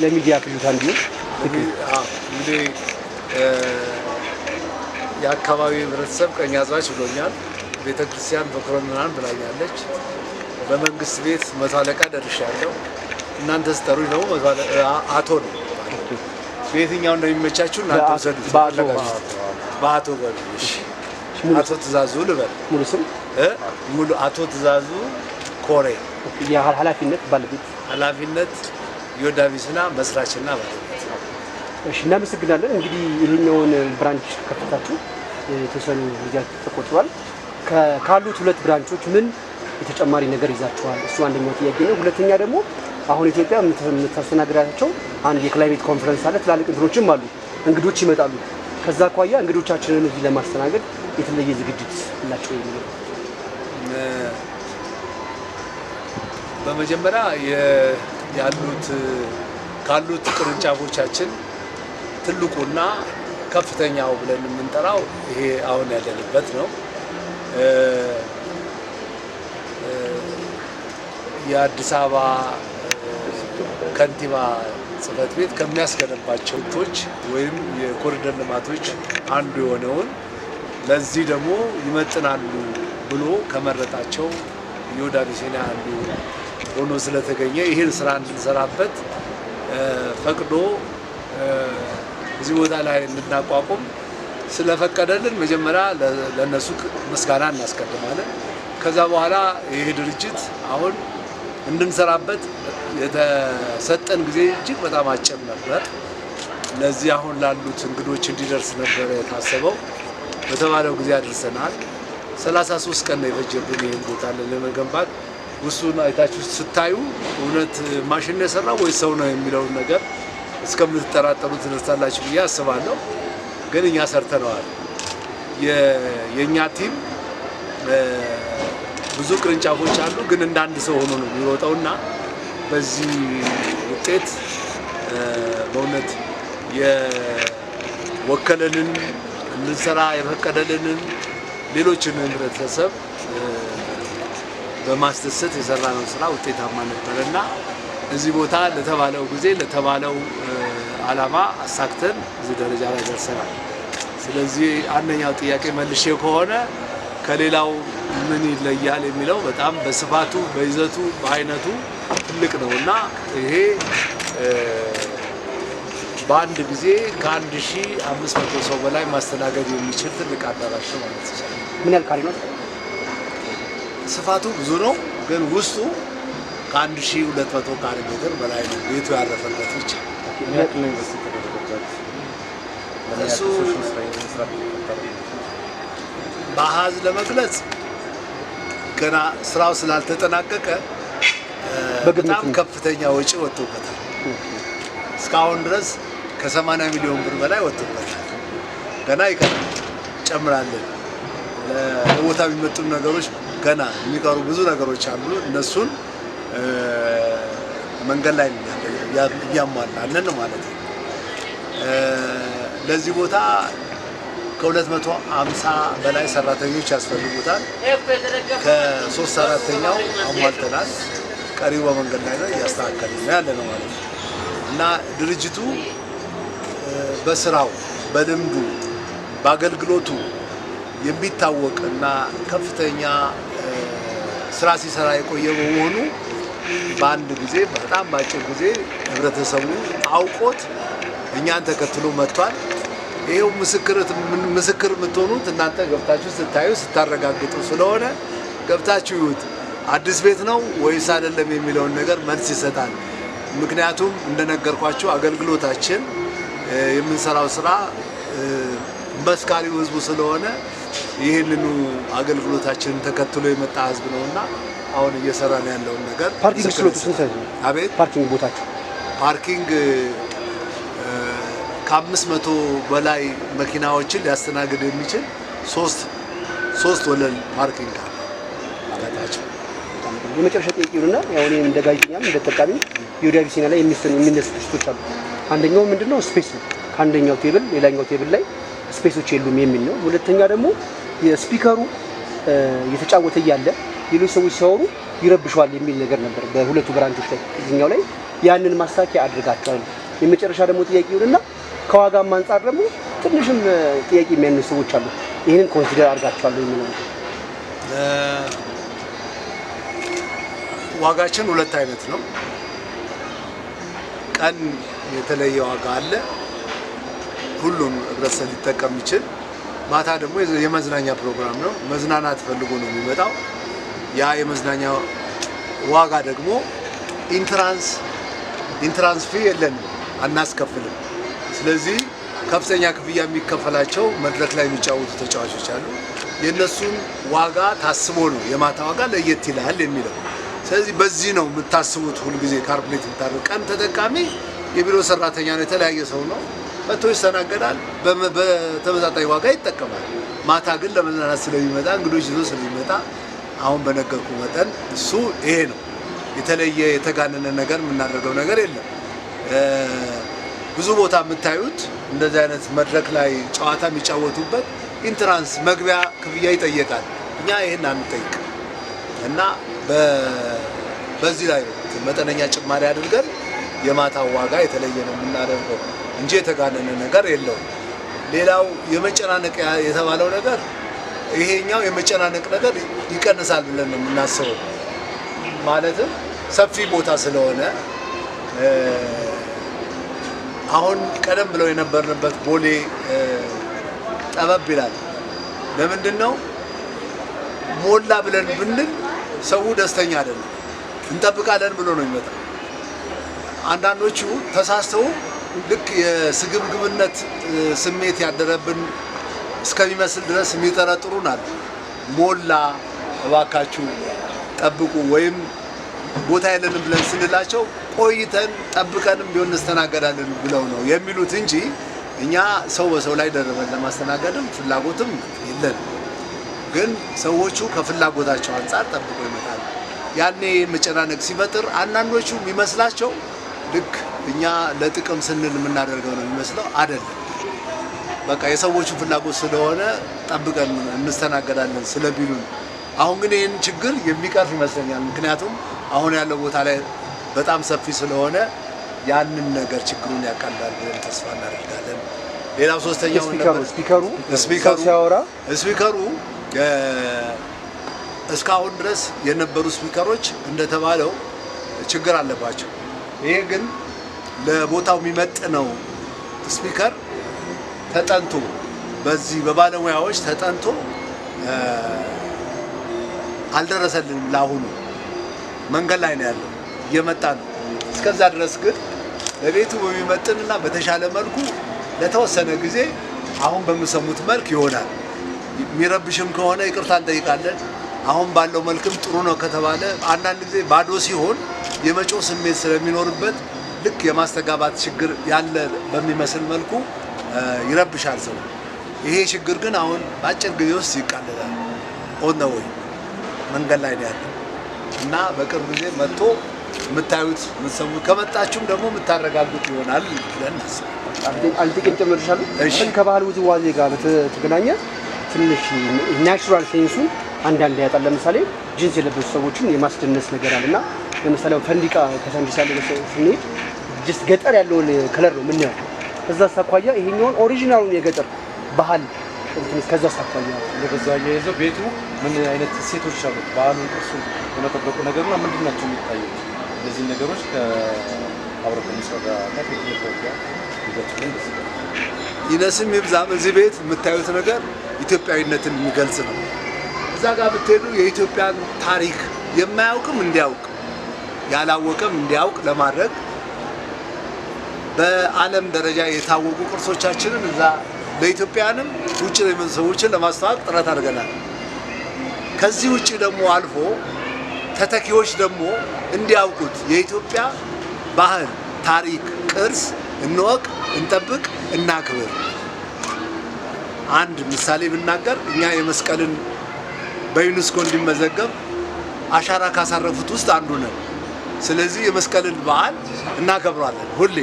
ለሚዲያ ፍጆታ እንዲሆን እንግዲህ የአካባቢው ህብረተሰብ ቀኛዝማች ብሎኛል። ቤተክርስቲያን በኮረናን ብላኛለች። በመንግስት ቤት 100 አለቃ ደርሻለሁ። እናንተ ስተሩኝ ነው አቶ ነው። በየትኛው እንደሚመቻችሁ እናንተ ወሰዱት። በአቶ በልሽ አቶ ትእዛዙ ልበል። ሙሉ ስም ሙሉ አቶ ትእዛዙ ኮሬ። የኃላፊነት ባለቤት ኃላፊነት ዮዳቪስና መስራችና ባለቤት። እሺ እናመሰግናለን። እንግዲህ ይሄኛውን ብራንች ከፍታችሁ የተወሰኑ ጊዜያት ተቆጥሯል። ካሉት 2 ብራንቾች ምን የተጨማሪ ነገር ይዛችኋል? እሱ አንደኛው ጥያቄ ነው። ሁለተኛ ደግሞ አሁን ኢትዮጵያ የምታስተናግዳቸው አንድ የክላይሜት ኮንፈረንስ አለ። ትላልቅ እንትኖችም አሉ፣ እንግዶች ይመጣሉ። ከዛ አኳያ እንግዶቻችንን እዚህ ለማስተናገድ የተለየ ዝግጅት አላችሁ የሚለው? በመጀመሪያ ካሉት ቅርንጫፎቻችን ትልቁና ከፍተኛው ብለን የምንጠራው ይሄ አሁን ያለንበት ነው። የአዲስ አበባ ከንቲባ ጽሕፈት ቤት ከሚያስገነባቸው ቶች ወይም የኮሪደር ልማቶች አንዱ የሆነውን ለዚህ ደግሞ ይመጥናሉ ብሎ ከመረጣቸው ዮዳቪስና አንዱ ሆኖ ስለተገኘ ይህን ስራ እንድንሰራበት ፈቅዶ እዚህ ቦታ ላይ እንድናቋቁም ስለፈቀደልን መጀመሪያ ለነሱ ምስጋና እናስቀድማለን። ከዛ በኋላ ይሄ ድርጅት አሁን እንድንሰራበት የተሰጠን ጊዜ እጅግ በጣም አጭር ነበር። ለዚህ አሁን ላሉት እንግዶች እንዲደርስ ነበር የታሰበው። በተባለው ጊዜ አድርሰናል። 33 ቀን ነው የፈጀብን ይህን ቦታ ለመገንባት። ውስጡን አይታችሁ ስታዩ እውነት ማሽን የሰራው ወይ ሰው ነው የሚለውን ነገር እስከምትጠራጠሩ ትደርሳላችሁ ብዬ አስባለሁ። ግን እኛ ሰርተነዋል። የእኛ ቲም ብዙ ቅርንጫፎች አሉ፣ ግን እንደ አንድ ሰው ሆኖ ነው የሚሮጠውና በዚህ ውጤት በእውነት የወከለንን እንድንሰራ የፈቀደልንን ሌሎችን ህብረተሰብ በማስደሰት የሰራነው ስራ ውጤታማ ነበርና እዚህ ቦታ ለተባለው ጊዜ ለተባለው ዓላማ አሳክተን እዚህ ደረጃ ላይ ደርሰናል። ስለዚህ አንደኛው ጥያቄ መልሼ ከሆነ ከሌላው ምን ይለያል የሚለው በጣም በስፋቱ በይዘቱ በአይነቱ ትልቅ ነውና ይሄ በአንድ ጊዜ ከ1500 ሰው በላይ ማስተናገድ የሚችል ትልቅ አዳራሽ ነው ማለት ይቻላል። ምን ያህል ካሬ ነው? ስፋቱ ብዙ ነው፣ ግን ውስጡ ከ1200 ካሬ ሜትር በላይ ነው ቤቱ ያረፈበት ብቻ። እሱ በአሃዝ ለመግለጽ ገና ስራው ስላልተጠናቀቀ በጣም ከፍተኛ ወጪ ወጥቶበታል። እስካሁን ድረስ ከ80 ሚሊዮን ብር በላይ ወጥቶበታል። ገና ይቀራል፣ ጨምራለን። ለቦታ የሚመጡ ነገሮች ገና የሚቀሩ ብዙ ነገሮች አሉ። እነሱን መንገድ ላይ እያሟላለን ማለት ነው። ለዚህ ቦታ ከ250 በላይ ሰራተኞች ያስፈልጉታል። ከ3/4ኛው አሟልተናል። ቀሪው በመንገድ ላይ ነው፣ እያስተካከልን ነው ያለ ነው ማለት ነው። እና ድርጅቱ በስራው በልምዱ በአገልግሎቱ የሚታወቅ እና ከፍተኛ ስራ ሲሰራ የቆየ በመሆኑ በአንድ ጊዜ በጣም ባጭር ጊዜ ህብረተሰቡ አውቆት እኛን ተከትሎ መጥቷል። ይሄው ምስክር የምትሆኑት እናንተ ገብታችሁ ስታዩ ስታረጋግጡ ስለሆነ ገብታችሁ ይሁት አዲስ ቤት ነው ወይስ አይደለም የሚለውን ነገር መልስ ይሰጣል። ምክንያቱም እንደነገርኳችሁ አገልግሎታችን የምንሰራው ስራ መስካሪው ህዝቡ ስለሆነ ይህንኑ አገልግሎታችንን ተከትሎ የመጣ ህዝብ ነውና አሁን እየሰራን ያለውን ነገር ፓርኪንግ ስሎቱ ስንት ነው? አቤት ፓርኪንግ ቦታችሁ? ፓርኪንግ ከ500 በላይ መኪናዎችን ሊያስተናግድ የሚችል ሶስት ወለል ፓርኪንግ አለ። አላታችሁ የመጨረሻ ጥያቄ ይሉና ያው እኔ እንደ ጋዜጠኛም እንደ ተጠቃሚ ዮዳቪስና ላይ የሚነሱ ክስቶች አሉ። አንደኛው ምንድነው ስፔስ ነው። ከአንደኛው ቴብል ሌላኛው ቴብል ላይ ስፔሶች የሉም የሚል ነው። ሁለተኛ ደግሞ የስፒከሩ የተጫወተ እያለ ሌሎች ሰዎች ሲያወሩ ይረብሻል የሚል ነገር ነበር በሁለቱ ብራንቾች ላይ። እዚህኛው ላይ ያንን ማሳኪያ አድርጋቸዋል። የመጨረሻ ደግሞ ጥያቄ ይሁንና ከዋጋም አንፃር ደግሞ ትንሽም ጥያቄ የሚያነሱ ሰዎች አሉ። ይሄንን ኮንሲደር አድርጋቸዋል የሚለው ዋጋችን ሁለት አይነት ነው። ቀን የተለየ ዋጋ አለ፣ ሁሉም ህብረተሰብ ሊጠቀም ይችል። ማታ ደግሞ የመዝናኛ ፕሮግራም ነው፣ መዝናናት ፈልጎ ነው የሚመጣው። ያ የመዝናኛ ዋጋ ደግሞ ኢንትራንስ ፊ የለንም፣ አናስከፍልም። ስለዚህ ከፍተኛ ክፍያ የሚከፈላቸው መድረክ ላይ የሚጫወቱ ተጫዋቾች አሉ። የእነሱን ዋጋ ታስቦ ነው የማታ ዋጋ ለየት ይላል የሚለው። ስለዚህ በዚህ ነው የምታስቡት ሁልጊዜ ካልኩሌት የምታደርጉት። ቀን ተጠቃሚ የቢሮ ሰራተኛ ነው፣ የተለያየ ሰው ነው፣ መጥቶ ይስተናገዳል፣ በተመጣጣኝ ዋጋ ይጠቀማል። ማታ ግን ለመዝናናት ስለሚመጣ እንግዶች ይዞ ስለሚመጣ አሁን በነገርኩ መጠን እሱ ይሄ ነው። የተለየ የተጋነነ ነገር የምናደርገው ነገር የለም። ብዙ ቦታ የምታዩት እንደዚህ አይነት መድረክ ላይ ጨዋታ የሚጫወቱበት ኢንትራንስ መግቢያ ክፍያ ይጠየቃል። እኛ ይሄን አንጠይቅ እና በዚህ ላይ መጠነኛ ጭማሪ አድርገን የማታው ዋጋ የተለየ ነው የምናደርገው እንጂ የተጋነነ ነገር የለውም። ሌላው የመጨናነቅ የተባለው ነገር ይሄኛው የመጨናነቅ ነገር ይቀንሳል ብለን ነው የምናስበው። ማለትም ሰፊ ቦታ ስለሆነ አሁን ቀደም ብለው የነበርንበት ቦሌ ጠበብ ይላል። ለምንድን ነው ሞላ ብለን ብንል ሰው ደስተኛ አይደለም፣ እንጠብቃለን ብሎ ነው የሚመጣው። አንዳንዶቹ ተሳስተው ልክ የስግብግብነት ስሜት ያደረብን እስከሚመስል ድረስ የሚጠረጥሩን አሉ። ሞላ እባካችሁ ጠብቁ ወይም ቦታ የለንም ብለን ስንላቸው ቆይተን ጠብቀንም ቢሆን እንስተናገዳለን ብለው ነው የሚሉት እንጂ እኛ ሰው በሰው ላይ ደርበን ለማስተናገድም ፍላጎትም የለንም። ግን ሰዎቹ ከፍላጎታቸው አንጻር ጠብቆ ይመጣሉ። ያኔ መጨናነቅ ሲፈጥር አንዳንዶቹ የሚመስላቸው ልክ እኛ ለጥቅም ስንል የምናደርገው ነው የሚመስለው። አይደለም። በቃ የሰዎቹ ፍላጎት ስለሆነ ጠብቀን እንስተናገዳለን ስለሚሉን። አሁን ግን ይህን ችግር የሚቀርፍ ይመስለኛል። ምክንያቱም አሁን ያለው ቦታ ላይ በጣም ሰፊ ስለሆነ ያንን ነገር ችግሩን ያቃልላል ብለን ተስፋ እናደርጋለን። ሌላው ሶስተኛው ስፒከሩ እስካሁን ድረስ የነበሩ ስፒከሮች እንደተባለው ችግር አለባቸው። ይሄ ግን ለቦታው የሚመጥነው ስፒከር ተጠንቶ በዚህ በባለሙያዎች ተጠንቶ አልደረሰልንም። ለአሁኑ መንገድ ላይ ነው ያለው፣ እየመጣ ነው። እስከዛ ድረስ ግን ለቤቱ በሚመጥንና በተሻለ መልኩ ለተወሰነ ጊዜ አሁን በሚሰሙት መልክ ይሆናል። የሚረብሽም ከሆነ ይቅርታ እንጠይቃለን። አሁን ባለው መልክም ጥሩ ነው ከተባለ አንዳንድ ጊዜ ባዶ ሲሆን የመጮህ ስሜት ስለሚኖርበት ልክ የማስተጋባት ችግር ያለ በሚመስል መልኩ ይረብሻል ሰው። ይሄ ችግር ግን አሁን በአጭር ጊዜ ውስጥ ይቃለላል። ኦን ወይ መንገድ ላይ ነው ያለው እና በቅርብ ጊዜ መጥቶ የምታዩት የምትሰሙት ከመጣችሁም ደግሞ የምታረጋግጡ ይሆናል ብለን እናስባለን። አልጥቂም ጨምርሻለሁ። ከባህል ውዝዋዜ ጋር በተገናኘ ትንሽ ናቹራል ሴንሱን አንዳንድ ያጣል። ለምሳሌ ጂንስ የለበሱ ሰዎችን የማስደነስ ነገር አለና ለምሳሌ ፈንዲቃ ከሳንዲስ ያለው ስንሄድ ጀስት ገጠር ያለውን ከለር ነው ምን ያለው። ከዛ ሳኳያ ይሄኛውን ኦሪጂናሉን የገጠር ባህል እንትን ከዛ ሳኳያ ለበዛ ያይዘው ቤቱ ምን አይነት ሴቶች አሉ ባህሉን ቅርሱን የመጠበቁ ነገርና ምንድናቸው የሚታየው እነዚህ ነገሮች ከአውሮፓ መስራታ ከኢትዮጵያ ይነስም ይብዛም እዚህ ቤት የምታዩት ነገር ኢትዮጵያዊነትን የሚገልጽ ነው። እዛ ጋር ብትሄዱ የኢትዮጵያን ታሪክ የማያውቅም እንዲያውቅ ያላወቀም እንዲያውቅ ለማድረግ በዓለም ደረጃ የታወቁ ቅርሶቻችንን እዛ ለኢትዮጵያንም ውጭ ለሚመጡ ሰዎችን ለማስተዋወቅ ጥረት አድርገናል። ከዚህ ውጭ ደግሞ አልፎ ተተኪዎች ደግሞ እንዲያውቁት የኢትዮጵያ ባህል፣ ታሪክ፣ ቅርስ እንወቅ፣ እንጠብቅ፣ እናክብር። አንድ ምሳሌ ብናገር እኛ የመስቀልን በዩኔስኮ እንዲመዘገብ አሻራ ካሳረፉት ውስጥ አንዱ ነን። ስለዚህ የመስቀልን በዓል እናከብራለን ሁሌ።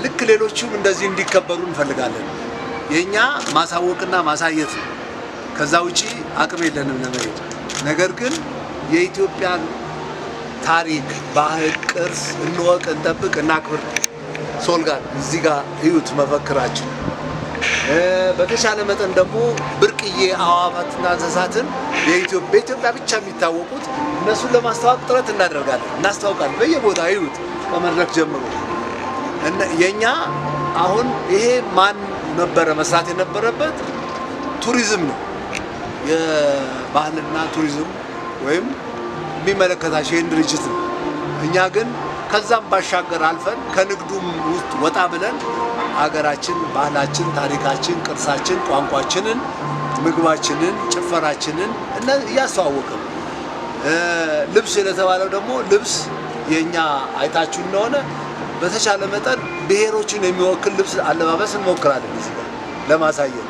ልክ ሌሎቹም እንደዚህ እንዲከበሩ እንፈልጋለን። የኛ ማሳወቅና ማሳየት ነው። ከዛ ውጪ አቅም የለንም ለመሄድ። ነገር ግን የኢትዮጵያን ታሪክ፣ ባህል፣ ቅርስ እንወቅ፣ እንጠብቅ፣ እናክብር። ሶልጋን እዚህ ጋር እዩት መፈክራችን። በተሻለ መጠን ደግሞ ብርቅዬ አዕዋፋትና እንስሳትን በኢትዮጵያ ብቻ የሚታወቁት እነሱን ለማስተዋወቅ ጥረት እናደርጋለን፣ እናስተዋውቃለን። በየቦታ እዩት ከመድረክ ጀምሮ። የኛ አሁን ይሄ ማን ነበረ መስራት የነበረበት? ቱሪዝም ነው፣ የባህልና ቱሪዝም ወይም የሚመለከታቸው ይህን ድርጅት ነው። እኛ ግን ከዛም ባሻገር አልፈን ከንግዱም ውስጥ ወጣ ብለን ሀገራችን፣ ባህላችን፣ ታሪካችን፣ ቅርሳችን፣ ቋንቋችንን፣ ምግባችንን፣ ጭፈራችንን እያስተዋወቅን ልብስ ለተባለው ደግሞ ልብስ የኛ አይታችሁ እንደሆነ በተቻለ መጠን ብሔሮችን የሚወክል ልብስ አለባበስ እንሞክራለን እዚህ ጋር ለማሳየት።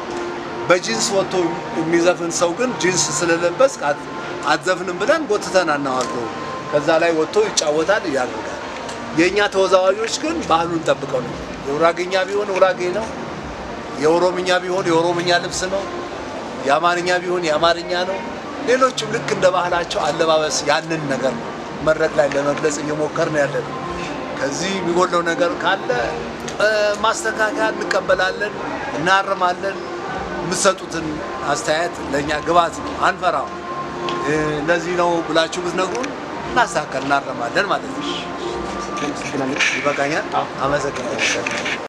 በጂንስ ወጥቶ የሚዘፍን ሰው ግን ጂንስ ስለለበስ አትዘፍንም ብለን ጎትተን አናዋርደው። ከዛ ላይ ወጥቶ ይጫወታል፣ ያደርጋል። የኛ ተወዛዋዦች ግን ባህሉን ጠብቀው ነው። የውራጌኛ ቢሆን ውራጌ ነው፣ የኦሮምኛ ቢሆን የኦሮምኛ ልብስ ነው፣ የአማርኛ ቢሆን የአማርኛ ነው። ሌሎችም ልክ እንደ ባህላቸው አለባበስ ያንን ነገር ነው መድረክ ላይ ለመግለጽ እየሞከርን ያለን። ከዚህ የሚጎለው ነገር ካለ ማስተካከያ እንቀበላለን፣ እናርማለን። የምትሰጡትን አስተያየት ለእኛ ግባት ነው፣ አንፈራም። እንደዚህ ነው ብላችሁ ብትነግሩን እናስተካከል፣ እናርማለን ማለት ነው። ይበቃኛል። አመሰግናለሁ።